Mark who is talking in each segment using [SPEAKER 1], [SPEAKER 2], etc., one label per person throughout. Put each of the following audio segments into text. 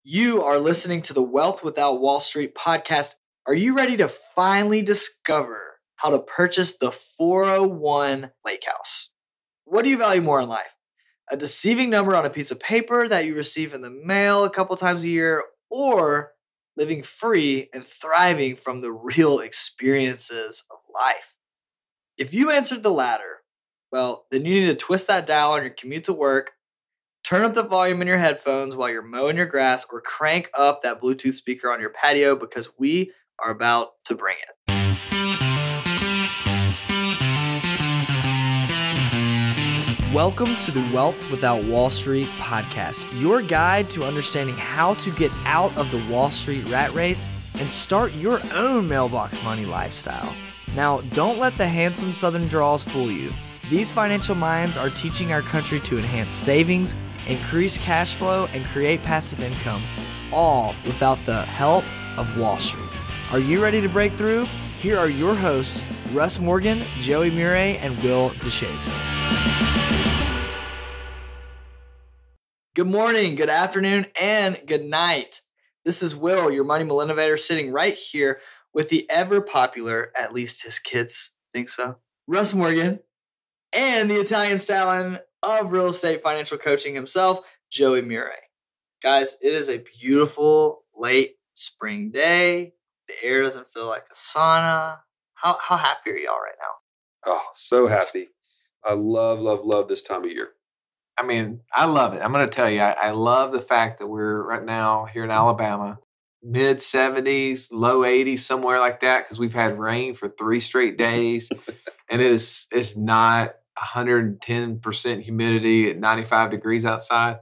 [SPEAKER 1] You are listening to the Wealth Without Wall Street podcast. Are you ready to finally discover how to purchase the 401 lake house? What do you value more in life? A deceiving number on a piece of paper that you receive in the mail a couple times a year, or living free and thriving from the real experiences of life? If you answered the latter, well, then you need to twist that dial on your commute to work, turn up the volume in your headphones while you're mowing your grass, or crank up that Bluetooth speaker on your patio because we are about to bring it. Welcome to the Wealth Without Wall Street podcast, your guide to understanding how to get out of the Wall Street rat race and start your own mailbox money lifestyle. Now, don't let the handsome Southern draws fool you. These financial minds are teaching our country to enhance savings, increase cash flow, and create passive income, all without the help of Wall Street. Are you ready to break through? Here are your hosts, Russ Morgan, Joey Murray, and Will DeShazer. Good morning, good afternoon, and good night. This is Will, your money millinovator, sitting right here with the ever popular, at least his kids think so, Russ Morgan, and the Italian stallion of real estate financial coaching himself, Joey Murray. Guys, it is a beautiful late spring day. The air doesn't feel like a sauna. How happy are y'all right now?
[SPEAKER 2] Oh, so happy. I love this time of year.
[SPEAKER 3] I mean, I love it. I'm going to tell you, I love the fact that we're right now here in Alabama, mid 70s, low 80s, somewhere like that, because we've had rain for 3 straight days. And it's not 110% humidity at 95 degrees outside.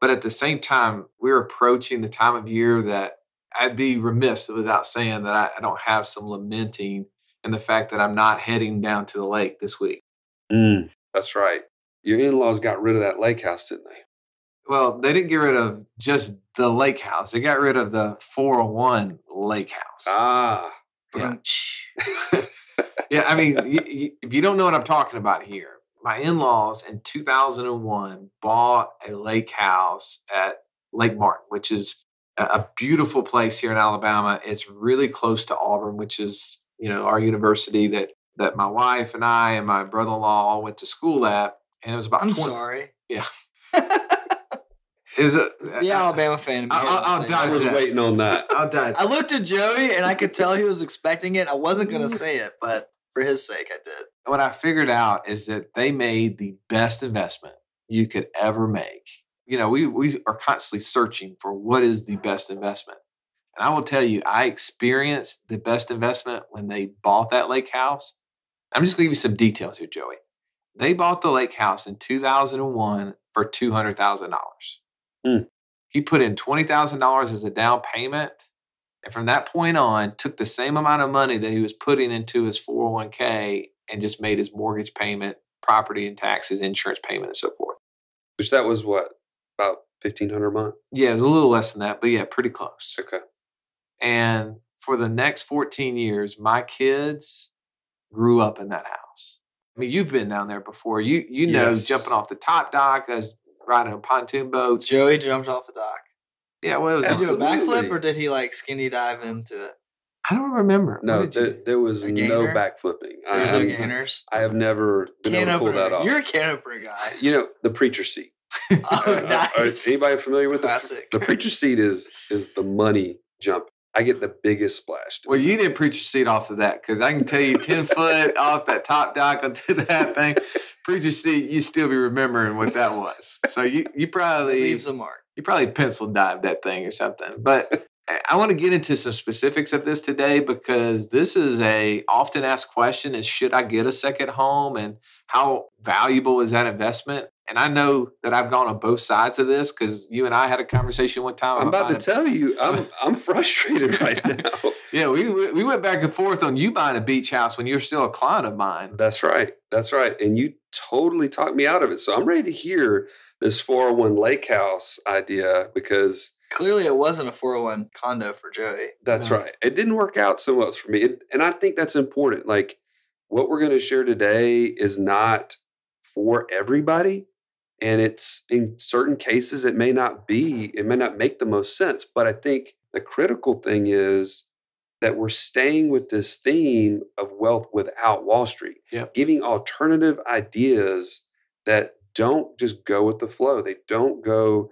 [SPEAKER 3] But at the same time, we're approaching the time of year that I'd be remiss without saying that I don't have some lamenting in the fact that I'm not heading down to the lake this week.
[SPEAKER 2] That's right. Your in-laws got rid of that lake house, didn't they?
[SPEAKER 3] Well, they didn't get rid of just the lake house. They got rid of the 401 lake house.
[SPEAKER 2] Ah.
[SPEAKER 3] Yeah. Yeah, I mean, if you don't know what I'm talking about here, my in-laws in 2001 bought a lake house at Lake Martin, which is a beautiful place here in Alabama. It's really close to Auburn, which is, our university that my wife and I and my brother-in-law all went to school at. And it was about
[SPEAKER 1] sorry.
[SPEAKER 3] Yeah. Is
[SPEAKER 1] the Alabama fan.
[SPEAKER 2] I was waiting on that.
[SPEAKER 1] I looked at Joey and I could tell he was expecting it. I wasn't going to say it, but for his sake, I did.
[SPEAKER 3] What I figured out is that they made the best investment you could ever make. We are constantly searching for what is the best investment. And I will tell you, I experienced the best investment when they bought that lake house. I'm just going to give you some details here, Joey. They bought the lake house in 2001 for $200,000. He put in $20,000 as a down payment. And from that point on, took the same amount of money that he was putting into his 401k and just made his mortgage payment, property and taxes, insurance payment, and so forth.
[SPEAKER 2] Which that was what? About $1,500 a month?
[SPEAKER 3] Yeah, it was a little less than that, but yeah, pretty close.
[SPEAKER 2] Okay.
[SPEAKER 3] And for the next 14 years, my kids grew up in that house. I mean, you've been down there before. You know,
[SPEAKER 2] Yes.
[SPEAKER 3] Jumping off the top dock, us riding on pontoon boats.
[SPEAKER 1] Joey jumped off the dock.
[SPEAKER 3] Yeah, well,
[SPEAKER 1] Did he do a
[SPEAKER 2] Absolutely.
[SPEAKER 1] backflip or did he skinny dive into it?
[SPEAKER 3] I don't remember.
[SPEAKER 2] No,
[SPEAKER 3] What did you do?
[SPEAKER 2] there was
[SPEAKER 1] A
[SPEAKER 2] no
[SPEAKER 1] gainer?
[SPEAKER 2] backflipping.
[SPEAKER 1] There's no gainers.
[SPEAKER 2] I have never been able to pull that off.
[SPEAKER 1] You're a can opener guy.
[SPEAKER 2] The preacher seat.
[SPEAKER 1] Oh, nice.
[SPEAKER 2] Anybody familiar with
[SPEAKER 1] Classic.
[SPEAKER 2] The preacher seat is the money jump. I get the biggest splash.
[SPEAKER 3] Well, you didn't preach your seat off of that because I can tell you 10 foot off that top dock onto that thing. Preacher seat, you still be remembering what that was. So you
[SPEAKER 1] It
[SPEAKER 3] probably
[SPEAKER 1] leaves a mark.
[SPEAKER 3] you probably pencil dived that thing or something. But I want to get into some specifics of this today because this is a often asked question: is should I get a second home, and how valuable is that investment? And I know that I've gone on both sides of this because you and I had a conversation one time.
[SPEAKER 2] I'm about to tell you, I'm frustrated right now.
[SPEAKER 3] Yeah, we went back and forth on you buying a beach house when you're still a client of mine.
[SPEAKER 2] That's right. And you totally talked me out of it. So I'm ready to hear this 401 lake house idea because
[SPEAKER 1] Clearly, it wasn't a 401 condo for Joey.
[SPEAKER 2] that's
[SPEAKER 3] No.
[SPEAKER 2] right. It didn't work out so much for me. And I think that's important. Like what we're going to share today is not for everybody. And it's in certain cases, it may not make the most sense. But I think the critical thing is that we're staying with this theme of wealth without Wall Street, giving alternative ideas that don't just go with the flow. They don't go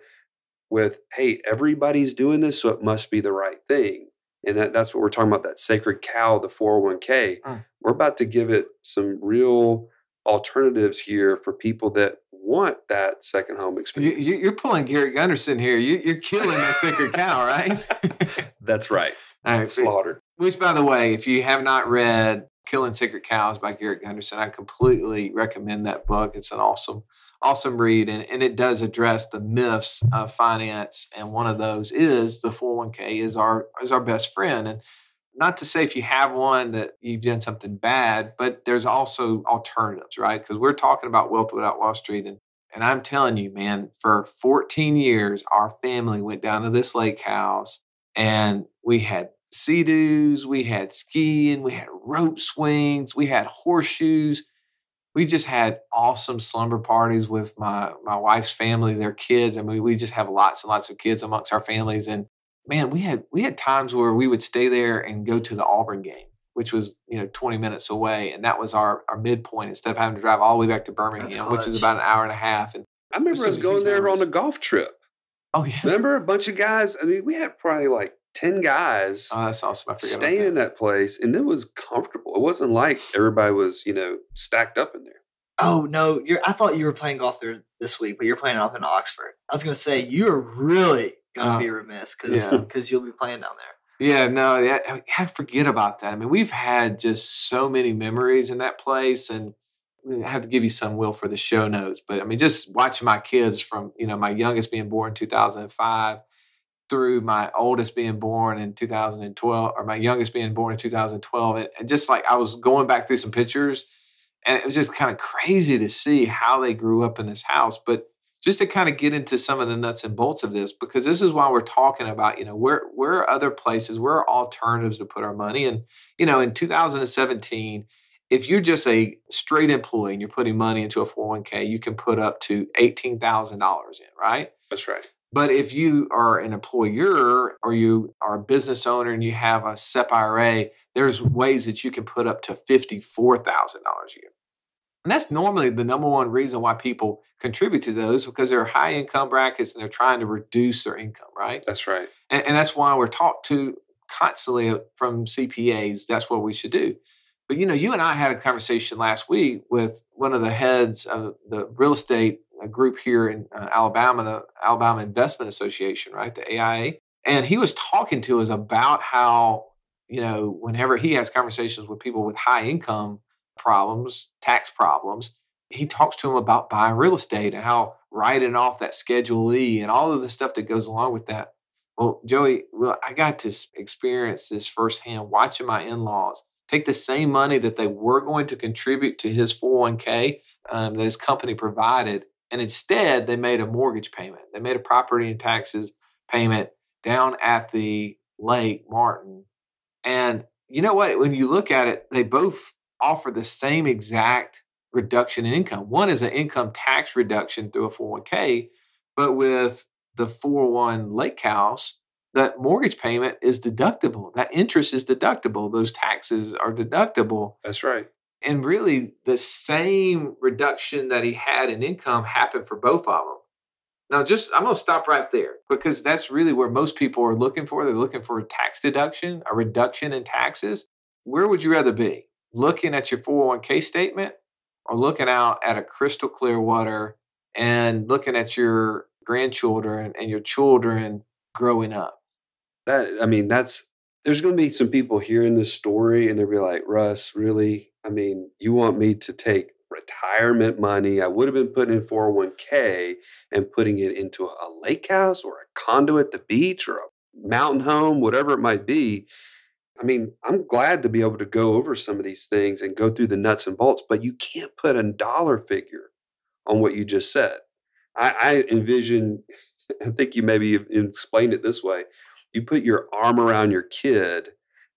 [SPEAKER 2] with, hey, everybody's doing this, so it must be the right thing. And that's what we're talking about, that sacred cow, the 401k. We're about to give it some real alternatives here for people that want that second home experience.
[SPEAKER 3] You're pulling Gary Gunderson here. You're killing that sacred cow, right?
[SPEAKER 2] That's right.
[SPEAKER 3] All right.
[SPEAKER 2] Slaughtered.
[SPEAKER 3] Which, by the way, if you have not read Killing Sacred Cows by Garrett Gunderson, I completely recommend that book. It's an awesome read, and it does address the myths of finance. And one of those is the 401k is our best friend. And not to say if you have one that you've done something bad, but there's also alternatives, right? Because we're talking about wealth without Wall Street. And I'm telling you, man, for 14 years, our family went down to this lake house and we had sea-doos, we had skiing, we had rope swings, we had horseshoes. We just had awesome slumber parties with my wife's family, their kids. I mean, we just have lots and lots of kids amongst our families. And man, we had times where we would stay there and go to the Auburn game, which was 20 minutes away, and that was our midpoint instead of having to drive all the way back to Birmingham, which is about an hour and a half. And
[SPEAKER 2] I remember us going there on a golf trip.
[SPEAKER 3] Oh yeah,
[SPEAKER 2] remember a bunch of guys? I mean, we had probably like 10 guys.
[SPEAKER 3] Oh, that's awesome! I forgot
[SPEAKER 2] staying in that place, and it was comfortable. It wasn't like everybody was stacked up in there.
[SPEAKER 1] Oh no, I thought you were playing golf there this week, but you're playing up in Oxford. I was going to say you're really going to be remiss because you'll be playing down there.
[SPEAKER 3] Yeah, no, I forget about that. I mean, we've had just so many memories in that place, and I have to give you some, Will, for the show notes. But I mean, just watching my kids from my youngest being born in 2005 through my oldest being born in 2012, or my youngest being born in 2012, and just like I was going back through some pictures. And it was just kind of crazy to see how they grew up in this house. But just to kind of get into some of the nuts and bolts of this, because this is why we're talking about, where are other places, where are alternatives to put our money? And, in 2017, if you're just a straight employee and you're putting money into a 401k, you can put up to $18,000 in, right?
[SPEAKER 2] That's right.
[SPEAKER 3] But if you are an employer or you are a business owner and you have a SEP IRA, there's ways that you can put up to $54,000 a year. And that's normally the number one reason why people contribute to those, because they're high income brackets and they're trying to reduce their income, right?
[SPEAKER 2] That's right.
[SPEAKER 3] And that's why we're taught to constantly from CPAs, that's what we should do. But, you and I had a conversation last week with one of the heads of the real estate group here in Alabama, the Alabama Investment Association, right? The AIA. And he was talking to us about how, whenever he has conversations with people with high income problems, tax problems, he talks to them about buying real estate and how writing off that Schedule E and all of the stuff that goes along with that. Well, Joey, I got to experience this firsthand, watching my in-laws take the same money that they were going to contribute to his 401k that his company provided, and instead they made a mortgage payment. They made a property and taxes payment down at the Lake Martin. And you know what? When you look at it, they both offer the same exact reduction in income. One is an income tax reduction through a 401k, but with the 401 Lake House, that mortgage payment is deductible. That interest is deductible. Those taxes are deductible.
[SPEAKER 2] That's right.
[SPEAKER 3] And really, the same reduction that he had in income happened for both of them. Now, I'm going to stop right there, because that's really where most people are looking for. They're looking for a tax deduction, a reduction in taxes. Where would you rather be? Looking at your 401k statement, or looking out at a crystal clear water and looking at your grandchildren and your children growing up?
[SPEAKER 2] There's going to be some people hearing this story and they'll be like, Russ, really? I mean, you want me to take retirement money I would have been putting in 401k and putting it into a lake house or a condo at the beach or a mountain home, whatever it might be? I mean, I'm glad to be able to go over some of these things and go through the nuts and bolts, but you can't put a dollar figure on what you just said. I envision, I think you maybe explained it this way. You put your arm around your kid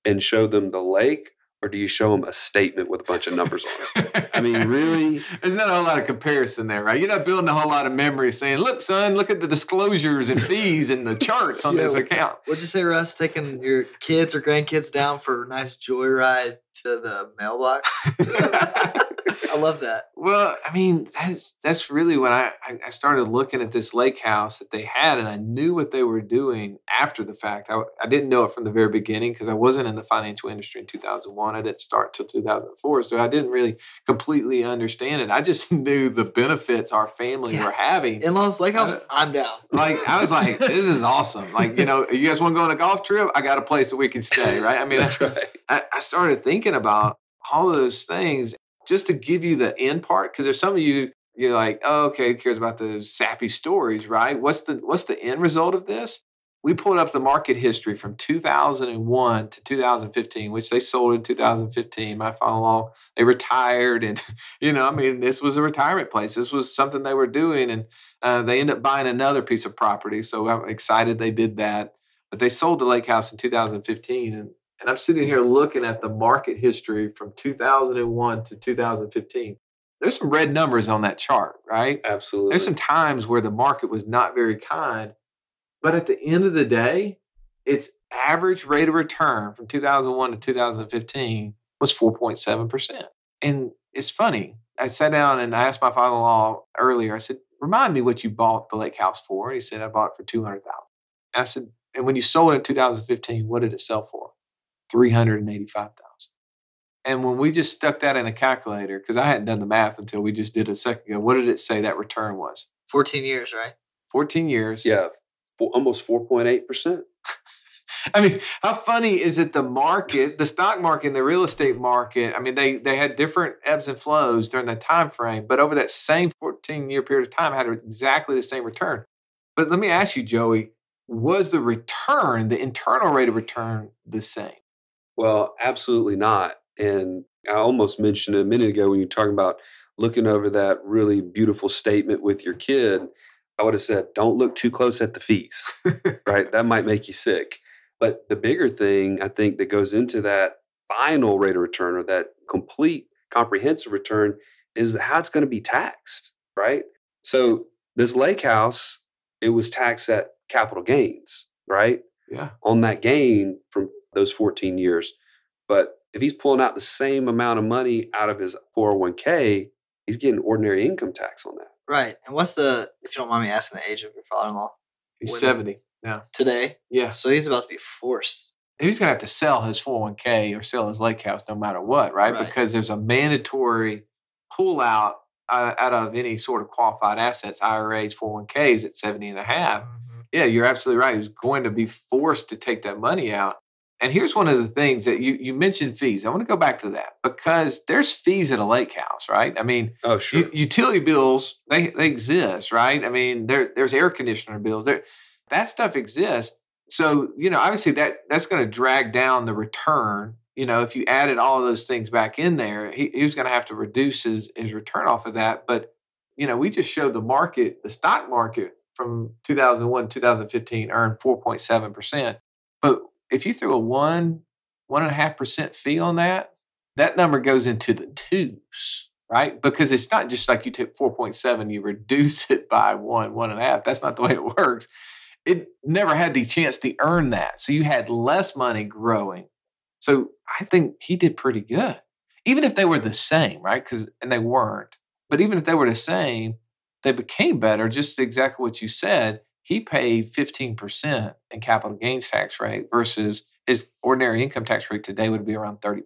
[SPEAKER 2] and show them the lake, or do you show them a statement with a bunch of numbers on it? I mean, really?
[SPEAKER 3] There's not a whole lot of comparison there, right? You're not building a whole lot of memory saying, look, son, look at the disclosures and fees and the charts on this account.
[SPEAKER 1] What'd you say, Russ? Taking your kids or grandkids down for a nice joyride to the mailbox? I love that.
[SPEAKER 3] Well, I mean, that's really when I started looking at this lake house that they had, and I knew what they were doing after the fact. I didn't know it from the very beginning because I wasn't in the financial industry in 2001. I didn't start till 2004, so I didn't really completely understand it. I just knew the benefits our family were having.
[SPEAKER 1] In-laws lake house, I'm down.
[SPEAKER 3] Like, I was like, this is awesome. Like, you guys want to go on a golf trip? I got a place that we can stay, right? I mean,
[SPEAKER 2] That's right.
[SPEAKER 3] I started thinking about all those things. Just to give you the end part, because there's some of you're like, oh, okay, who cares about those sappy stories, right? What's the end result of this? We pulled up the market history from 2001 to 2015, which they sold in 2015. My father-in-law, they retired, and this was a retirement place. This was something they were doing, and they ended up buying another piece of property. So I'm excited they did that. But they sold the lake house in 2015, and I'm sitting here looking at the market history from 2001 to 2015. There's some red numbers on that chart, right?
[SPEAKER 2] Absolutely.
[SPEAKER 3] There's some times where the market was not very kind. But at the end of the day, its average rate of return from 2001 to 2015 was 4.7%. And it's funny. I sat down and I asked my father-in-law earlier, I said, remind me what you bought the lake house for. And he said, I bought it for $200,000. I said, and when you sold it in 2015, what did it sell for? $385,000. And when we just stuck that in a calculator, because I hadn't done the math until we just did a second ago, what did it say that return was?
[SPEAKER 1] 14 years, right?
[SPEAKER 3] 14 years.
[SPEAKER 2] Yeah, almost 4.8%.
[SPEAKER 3] I mean, how funny is it the stock market and the real estate market, I mean, they had different ebbs and flows during that time frame, but over that same 14-year period of time had exactly the same return. But let me ask you, Joey, was the return, the internal rate of return, the same?
[SPEAKER 2] Well, absolutely not. And I almost mentioned it a minute ago when you were talking about looking over that really beautiful statement with your kid. I would have said, don't look too close at the fees, right? That might make you sick. But the bigger thing, I think, that goes into that final rate of return or that complete comprehensive return is how it's going to be taxed, right? So this lake house, it was taxed at capital gains, right?
[SPEAKER 3] Yeah.
[SPEAKER 2] On that gain from those 14 years. But if he's pulling out the same amount of money out of his 401k, he's getting ordinary income tax on that.
[SPEAKER 1] Right. And what's if you don't mind me asking the age of your father-in-law?
[SPEAKER 3] He's 70 now.
[SPEAKER 1] Today?
[SPEAKER 3] Yeah.
[SPEAKER 1] So he's about to be forced.
[SPEAKER 3] He's going to have to sell his 401k or sell his lake house no matter what, right? Because there's a mandatory pull out of any sort of qualified assets, IRAs, 401ks at 70 and a half. Mm-hmm. Yeah, you're absolutely right. He's going to be forced to take that money out. And here's one of the things that you mentioned fees. I want to go back to that because there's fees at a lake house, right? I mean,
[SPEAKER 2] oh, sure.
[SPEAKER 3] Utility bills, they exist, right? I mean, there's air conditioner bills. That stuff exists. So, obviously that's going to drag down the return. If you added all of those things back in there, he was going to have to reduce his return off of that. But, we just showed the stock market from 2001 to 2015 earned 4.7%. But if you threw a 1.5% fee on that number goes into the twos, right? Because it's not just like you take 4.7, you reduce it by 1.5. That's not the way it works. It never had the chance to earn that. So you had less money growing. So I think he did pretty good. Even if they were the same, right? And they weren't. But even if they were the same, they became better, just exactly what you said. He paid 15% in capital gains tax rate versus his ordinary income tax rate today would be around 30%.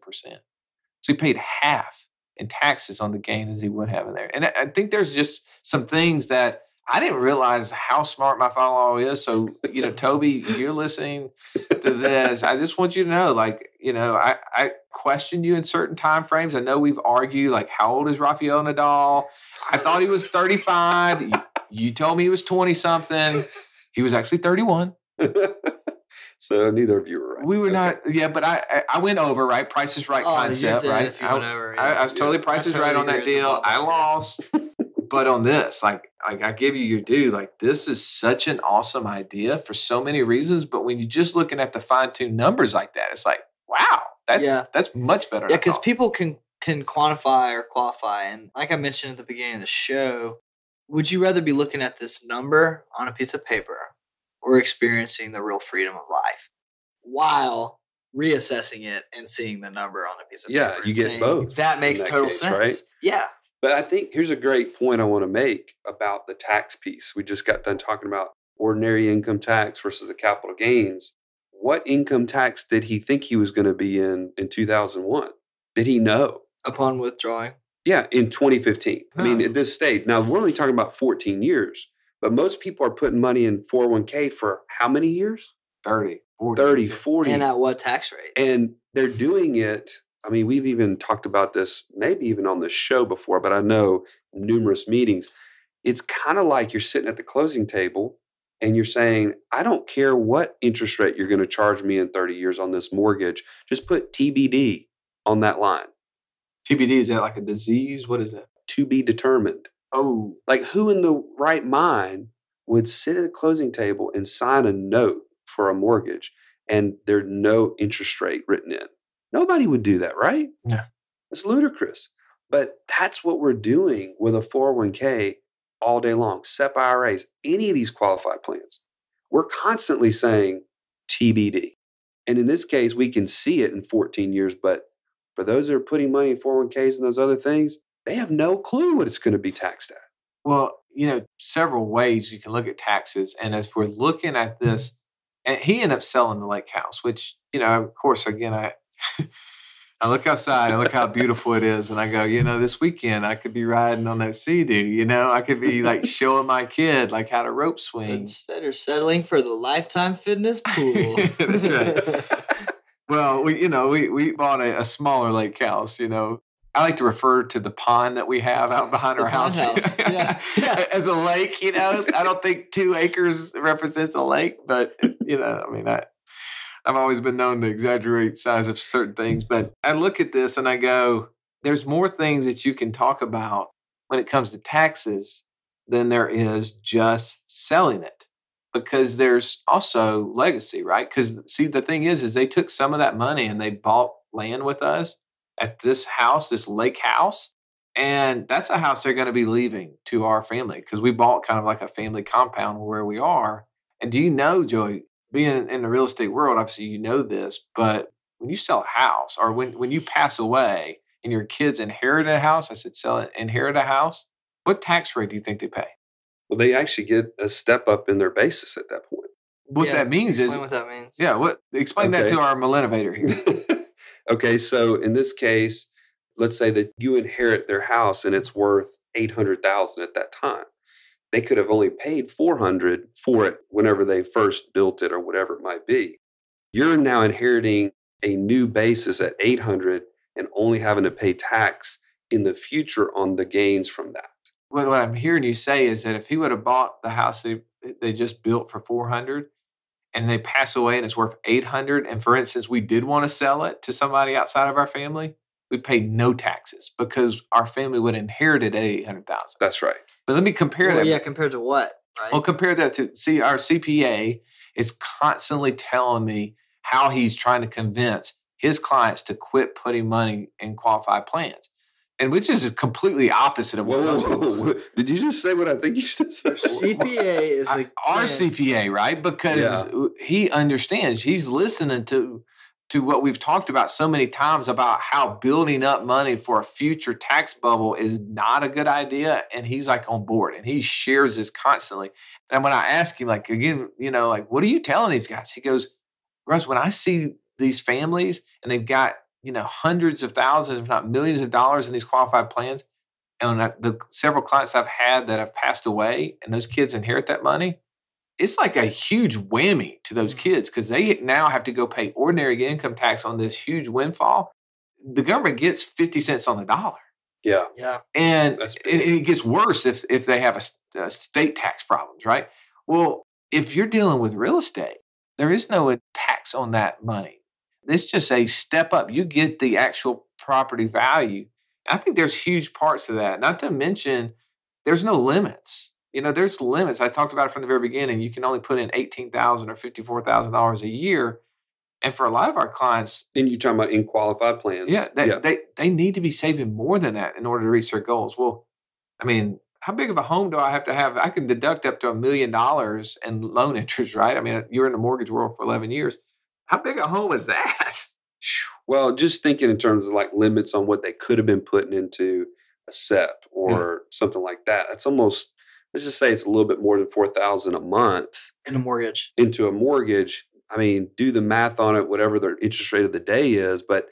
[SPEAKER 3] So he paid half in taxes on the gain as he would have in there. And I think there's just some things that I didn't realize how smart my father-in-law is. So, Toby, you're listening to this. I just want you to know, I questioned you in certain time frames. I know we've argued, how old is Rafael Nadal? I thought he was 35. You told me he was 20-something. He was actually 31.
[SPEAKER 2] So neither of you were right.
[SPEAKER 3] We were not, but I went over, right? Price is Right concept, right?
[SPEAKER 1] If you went over,
[SPEAKER 3] I was totally Price is Right on that deal. I lost. But on this, I give you your due. This is such an awesome idea for so many reasons. But when you're just looking at the fine-tuned numbers like that, it's like, wow, That's much better.
[SPEAKER 1] Yeah, because people can quantify or qualify. And like I mentioned at the beginning of the show, would you rather be looking at this number on a piece of paper or experiencing the real freedom of life while reassessing it and seeing the number on a piece of paper?
[SPEAKER 2] Yeah, you get both.
[SPEAKER 1] That makes total sense.
[SPEAKER 2] Right?
[SPEAKER 1] Yeah.
[SPEAKER 2] But I think here's a great point I want to make about the tax piece. We just got done talking about ordinary income tax versus the capital gains. What income tax did he think he was going to be in 2001? Did he know?
[SPEAKER 1] Upon withdrawing?
[SPEAKER 2] Yeah, in 2015.
[SPEAKER 3] Huh.
[SPEAKER 2] I mean, at this stage. Now, we're only talking about 14 years, but most people are putting money in 401k for how many years?
[SPEAKER 3] 30, 40.
[SPEAKER 2] 30, 40.
[SPEAKER 1] And at what tax rate?
[SPEAKER 2] And they're doing it. I mean, we've even talked about this, maybe even on the show before, but I know numerous meetings. It's kind of like you're sitting at the closing table and you're saying, I don't care what interest rate you're going to charge me in 30 years on this mortgage. Just put TBD on that line.
[SPEAKER 3] TBD, is that like a disease? What is that?
[SPEAKER 2] To be determined.
[SPEAKER 3] Oh,
[SPEAKER 2] Like, who in the right mind would sit at a closing table and sign a note for a mortgage and there's no interest rate written in? Nobody would do that, right?
[SPEAKER 3] Yeah.
[SPEAKER 2] It's ludicrous. But that's what we're doing with a 401k all day long. SEP IRAs, any of these qualified plans. We're constantly saying TBD. And in this case, we can see it in 14 years. But for those that are putting money in 401ks and those other things, they have no clue what it's going to be taxed at.
[SPEAKER 3] well, several ways you can look at taxes. And as we're looking at this, and he ended up selling the lake house, which, of course, again, I look outside, I look how beautiful it is, and I go, this weekend I could be riding on that sea-doo, I could be like showing my kid like how to rope swing.
[SPEAKER 1] Instead of settling for the Lifetime Fitness pool.
[SPEAKER 3] That's right. Well, we bought a smaller lake house, I like to refer to the pond that we have out behind our house.
[SPEAKER 1] Yeah.
[SPEAKER 3] As a lake, I don't think 2 acres represents a lake, but I've always been known to exaggerate size of certain things, but I look at this and I go, there's more things that you can talk about when it comes to taxes than there is just selling it, because there's also legacy, right? Because see, the thing is they took some of that money and they bought land with us at this house, this lake house. And that's a house they're going to be leaving to our family because we bought kind of like a family compound where we are. And do you know, Joey, being in the real estate world, obviously you know this, but when you sell a house or when you pass away and your kids inherit a house, inherit a house, what tax rate do you think they pay?
[SPEAKER 2] Well, they actually get a step up in their basis at that point.
[SPEAKER 3] What that means
[SPEAKER 1] explain what that means.
[SPEAKER 3] Yeah, explain that to our millinovator here.
[SPEAKER 2] Okay, so in this case, let's say that you inherit their house and it's worth $800,000 at that time. They could have only paid $400 for it whenever they first built it or whatever it might be. You're now inheriting a new basis at $800 and only having to pay tax in the future on the gains from that.
[SPEAKER 3] What I'm hearing you say is that if he would have bought the house they just built for $400 and they pass away and it's worth $800, and for instance, we did want to sell it to somebody outside of our family, we'd pay no taxes because our family would inherit it at $800,000.
[SPEAKER 2] That's right.
[SPEAKER 3] But let me compare that.
[SPEAKER 1] Yeah, compared to what? Right?
[SPEAKER 3] Well, compare that to, see, our CPA is constantly telling me how he's trying to convince his clients to quit putting money in qualified plans. And which is completely opposite of what
[SPEAKER 2] Whoa. Did you just say what I think you should say?
[SPEAKER 1] CPA is
[SPEAKER 3] our CPA, right? Because he understands. He's listening to what we've talked about so many times about how building up money for a future tax bubble is not a good idea. And he's like on board and he shares this constantly. And when I ask him, like, again, what are you telling these guys? He goes, Russ, when I see these families and they've got, hundreds of thousands, if not millions of dollars in these qualified plans, and the several clients I've had that have passed away and those kids inherit that money, it's like a huge whammy to those kids because they now have to go pay ordinary income tax on this huge windfall. The government gets 50 cents on the dollar.
[SPEAKER 2] Yeah.
[SPEAKER 3] And it gets worse if they have a state tax problems, right? Well, if you're dealing with real estate, there is no tax on that money. It's just a step up. You get the actual property value. I think there's huge parts to that. Not to mention, there's no limits. There's limits. I talked about it from the very beginning. You can only put in $18,000 or $54,000 a year. And for a lot of our clients,
[SPEAKER 2] And you're talking about in qualified plans.
[SPEAKER 3] yeah, they need to be saving more than that in order to reach their goals. Well, I mean, how big of a home do I have to have? I can deduct up to $1 million in loan interest, right? I mean, you're in the mortgage world for 11 years. How big a home is that?
[SPEAKER 2] Well, just thinking in terms of like limits on what they could have been putting into a SEP or something like that. That's almost, let's just say it's a little bit more than $4,000 a month
[SPEAKER 1] In a mortgage.
[SPEAKER 2] into a mortgage. I mean, do the math on it, whatever the interest rate of the day is, but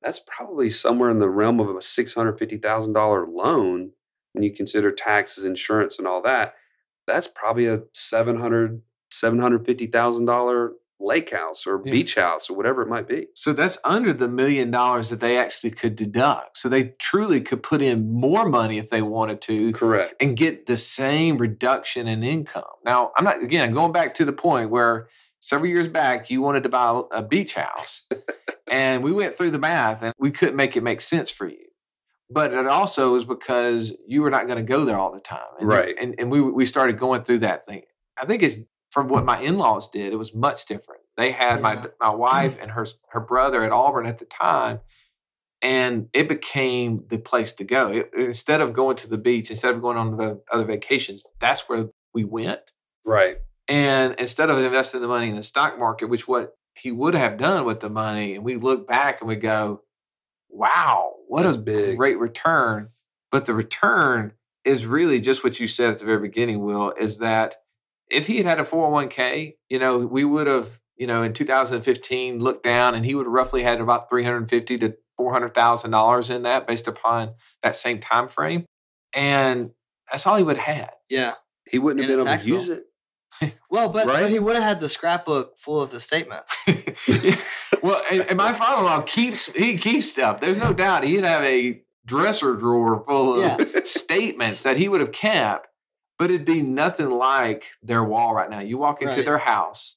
[SPEAKER 2] that's probably somewhere in the realm of a $650,000 loan when you consider taxes, insurance, and all that. That's probably a $750,000 lake house or beach house or whatever it might be.
[SPEAKER 3] So that's under the $1 million that they actually could deduct. So they truly could put in more money if they wanted to.
[SPEAKER 2] Correct.
[SPEAKER 3] And get the same reduction in income. Now, I'm not, again, going back to the point where several years back, you wanted to buy a beach house. And we went through the math and we couldn't make it make sense for you. But it also was because you were not going to go there all the time. And
[SPEAKER 2] right.
[SPEAKER 3] And we started going through that thing. I think it's from what my in-laws did, it was much different. They had my wife and her brother at Auburn at the time. And it became the place to go. Instead of going to the beach, instead of going on the other vacations, that's where we went.
[SPEAKER 2] Right.
[SPEAKER 3] And instead of investing the money in the stock market, which what he would have done with the money, and we look back and we go, wow, what a great return. But the return is really just what you said at the very beginning, Will, is that if he had had a 401k, we would have, in 2015 looked down and he would have roughly had about $350,000 to $400,000 in that based upon that same time frame. And that's all he would have had.
[SPEAKER 1] Yeah.
[SPEAKER 2] He wouldn't have been able to use it.
[SPEAKER 1] Well, but he would have had the scrapbook full of the statements.
[SPEAKER 3] Well, and my father-in-law keeps stuff. There's no doubt he'd have a dresser drawer full of statements that he would have kept, but it'd be nothing like their wall right now. You walk into their house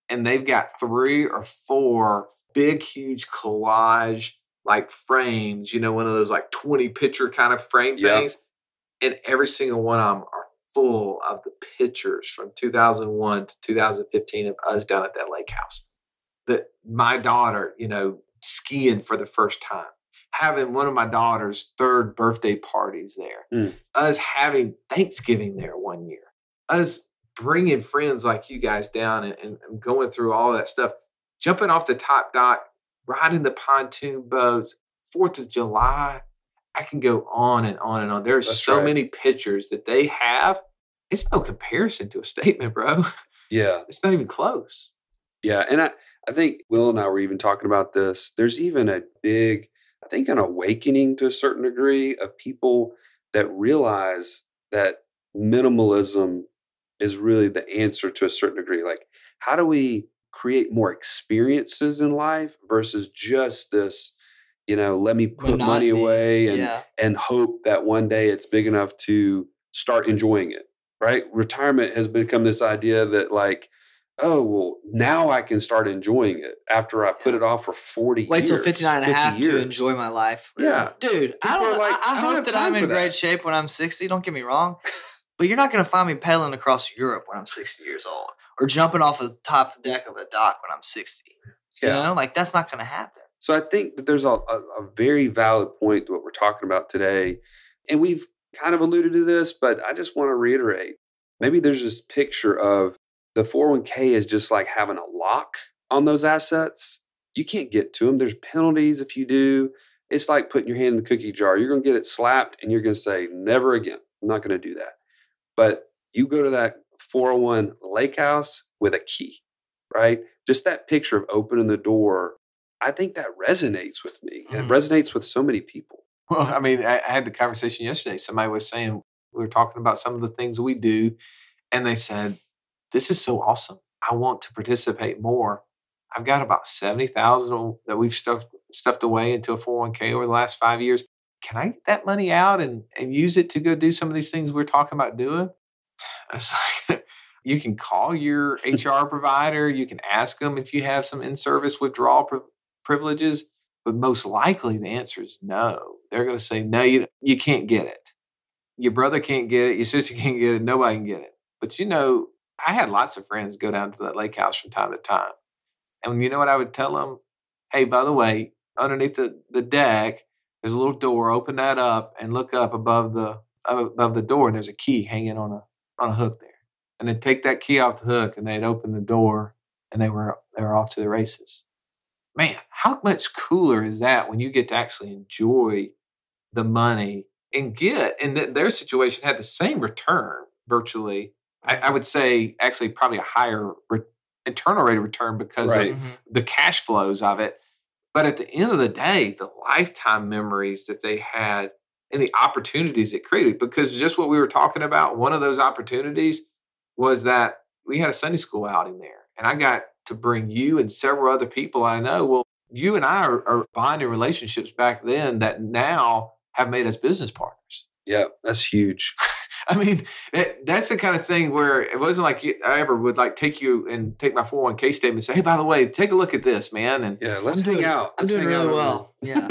[SPEAKER 3] and they've got 3 or 4 big, huge collage like frames, one of those like 20 picture kind of frame things. And every single one of them are full of the pictures from 2001 to 2015 of us down at that lake house. That my daughter, skiing for the first time, having one of my daughter's 3rd birthday parties there, us having Thanksgiving there one year, us bringing friends like you guys down and going through all that stuff, jumping off the top dock, riding the pontoon boats, 4th of July. I can go on and on and on. There's so many pictures that they have. It's no comparison to a statement, bro.
[SPEAKER 2] Yeah.
[SPEAKER 3] It's not even close.
[SPEAKER 2] Yeah. And I think Will and I were even talking about this. There's even a big, I think, an awakening to a certain degree of people that realize that minimalism is really the answer to a certain degree. Like, how do we create more experiences in life versus just this, let me put money away and hope that one day it's big enough to start enjoying it, right? Retirement has become this idea that like, oh, well, now I can start enjoying it after I put it off for 40 years.
[SPEAKER 1] Wait till 59 and a half to enjoy my life.
[SPEAKER 2] Yeah.
[SPEAKER 1] Dude, I hope that I'm in great shape when I'm 60. Don't get me wrong. But you're not going to find me pedaling across Europe when I'm 60 years old or jumping off the top deck of a dock when I'm 60.
[SPEAKER 2] Yeah.
[SPEAKER 1] That's not going to happen.
[SPEAKER 2] So I think that there's a very valid point to what we're talking about today. And we've kind of alluded to this, but I just want to reiterate. Maybe there's this picture of the 401k is just like having a lock on those assets. You can't get to them. There's penalties if you do. It's like putting your hand in the cookie jar. You're going to get it slapped and you're going to say, never again. I'm not going to do that. But you go to that 401 lake house with a key, right? Just that picture of opening the door, I think that resonates with me. And it resonates with so many people.
[SPEAKER 3] Well, I mean, I had the conversation yesterday. Somebody was saying, we were talking about some of the things we do, and they said, this is so awesome. I want to participate more. I've got about 70,000 that we've stuffed away into a 401k over the last 5 years. Can I get that money out and use it to go do some of these things we're talking about doing? It's like, you can call your HR provider. You can ask them if you have some in-service withdrawal privileges, but most likely the answer is no. They're going to say, no, you can't get it. Your brother can't get it. Your sister can't get it. Nobody can get it. But I had lots of friends go down to that lake house from time to time. And you know what I would tell them? Hey, by the way, underneath the deck, there's a little door. Open that up and look up above the door, and there's a key hanging on a hook there. And then take that key off the hook, and they'd open the door, and they were off to the races. Man, how much cooler is that when you get to actually enjoy the money and their situation had the same return virtually. I would say actually probably a higher internal rate of return because of the cash flows of it. But at the end of the day, the lifetime memories that they had and the opportunities it created, because just what we were talking about, one of those opportunities was that we had a Sunday school outing there, and I got to bring you and several other people I know. Well, you and I are bonding relationships back then that now have made us business partners.
[SPEAKER 2] Yeah, that's huge.
[SPEAKER 3] I mean, that's the kind of thing where it wasn't like I ever would like take you and take my 401k statement and say, hey, by the way, take a look at this, man. And
[SPEAKER 2] yeah, let's hang out.
[SPEAKER 1] I'm doing really well. Yeah.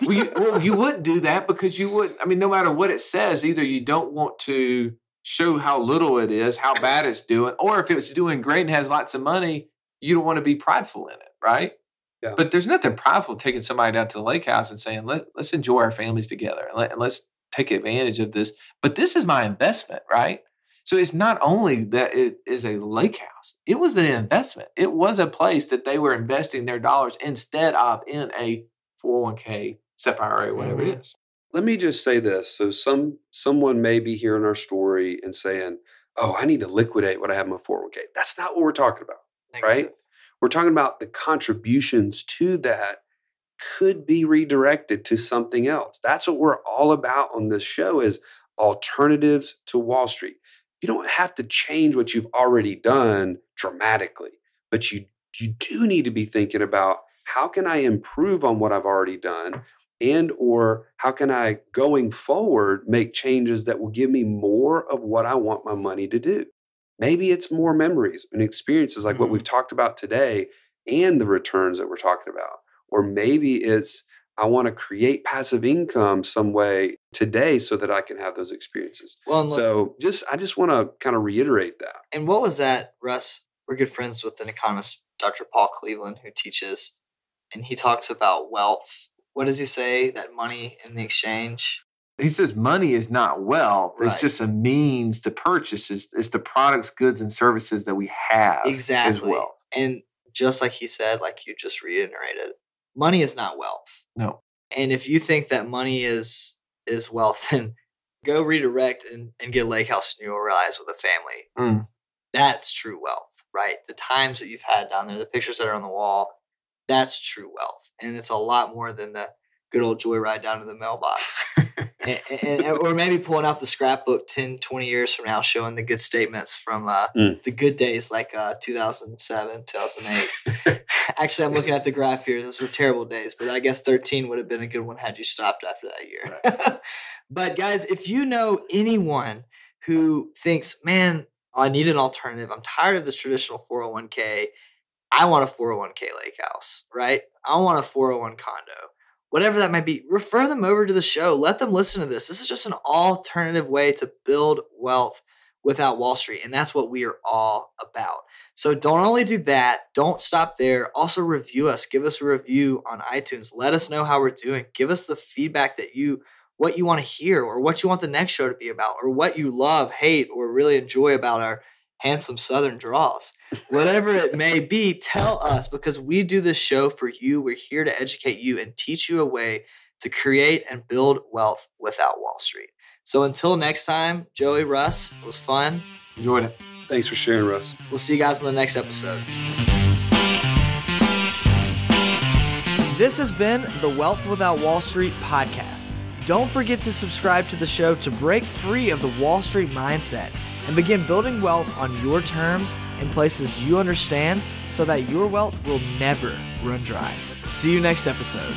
[SPEAKER 3] Well, you wouldn't do that because you would. I mean, no matter what it says, either you don't want to show how little it is, how bad it's doing, or if it's doing great and has lots of money, you don't want to be prideful in it, right?
[SPEAKER 2] Yeah.
[SPEAKER 3] But there's nothing prideful taking somebody down to the lake house and saying, let's enjoy our families together and let's take advantage of this. But this is my investment, right? So it's not only that it is a lake house, it was an investment. It was a place that they were investing their dollars instead of in a 401k, SEP IRA, whatever it is.
[SPEAKER 2] Let me just say this. So someone may be hearing our story and saying, oh, I need to liquidate what I have in my 401k. That's not what we're talking about, right? We're talking about the contributions to that could be redirected to something else. That's what we're all about on this show is alternatives to Wall Street. You don't have to change what you've already done dramatically, but you do need to be thinking about how can I improve on what I've already done and or how can I, going forward, make changes that will give me more of what I want my money to do. Maybe it's more memories and experiences like what we've talked about today and the returns that we're talking about. Or maybe it's I want to create passive income some way today so that I can have those experiences. Well, so I just want to kind of reiterate that.
[SPEAKER 1] And what was that, Russ? We're good friends with an economist, Dr. Paul Cleveland, who teaches, and he talks about wealth. What does he say? That money in the exchange?
[SPEAKER 3] He says money is not wealth.
[SPEAKER 1] Right.
[SPEAKER 3] It's just a means to purchase. It's the products, goods, and services that we have.
[SPEAKER 1] Exactly.
[SPEAKER 3] Is wealth.
[SPEAKER 1] And just like he said, like you just reiterated, money is not wealth.
[SPEAKER 3] No.
[SPEAKER 1] And if you think that money is wealth, then go redirect and get a lake house and you'll realize with a family. That's true wealth, right? The times that you've had down there, the pictures that are on the wall, that's true wealth. And it's a lot more than the good old joyride down to the mailbox. or maybe pulling out the scrapbook 10, 20 years from now, showing the good statements from the good days like 2007, 2008. Actually, I'm looking at the graph here. Those were terrible days, but I guess 13 would have been a good one had you stopped after that year. Right. But guys, if you know anyone who thinks, man, I need an alternative. I'm tired of this traditional 401k. I want a 401k lake house, right? I want a 401 condo. Whatever that might be, refer them over to the show. Let them listen to this. This is just an alternative way to build wealth without Wall Street. And that's what we are all about. So don't only do that. Don't stop there. Also review us. Give us a review on iTunes. Let us know how we're doing. Give us the feedback that what you want to hear or what you want the next show to be about or what you love, hate, or really enjoy about our handsome Southern draws. Whatever it may be, tell us because we do this show for you. We're here to educate you and teach you a way to create and build wealth without Wall Street. So until next time, Joey, Russ, it was fun.
[SPEAKER 3] Enjoyed it.
[SPEAKER 2] Thanks for sharing, Russ.
[SPEAKER 1] We'll see you guys in the next episode. This has been the Wealth Without Wall Street podcast. Don't forget to subscribe to the show to break free of the Wall Street mindset and begin building wealth on your terms in places you understand so that your wealth will never run dry. See you next episode.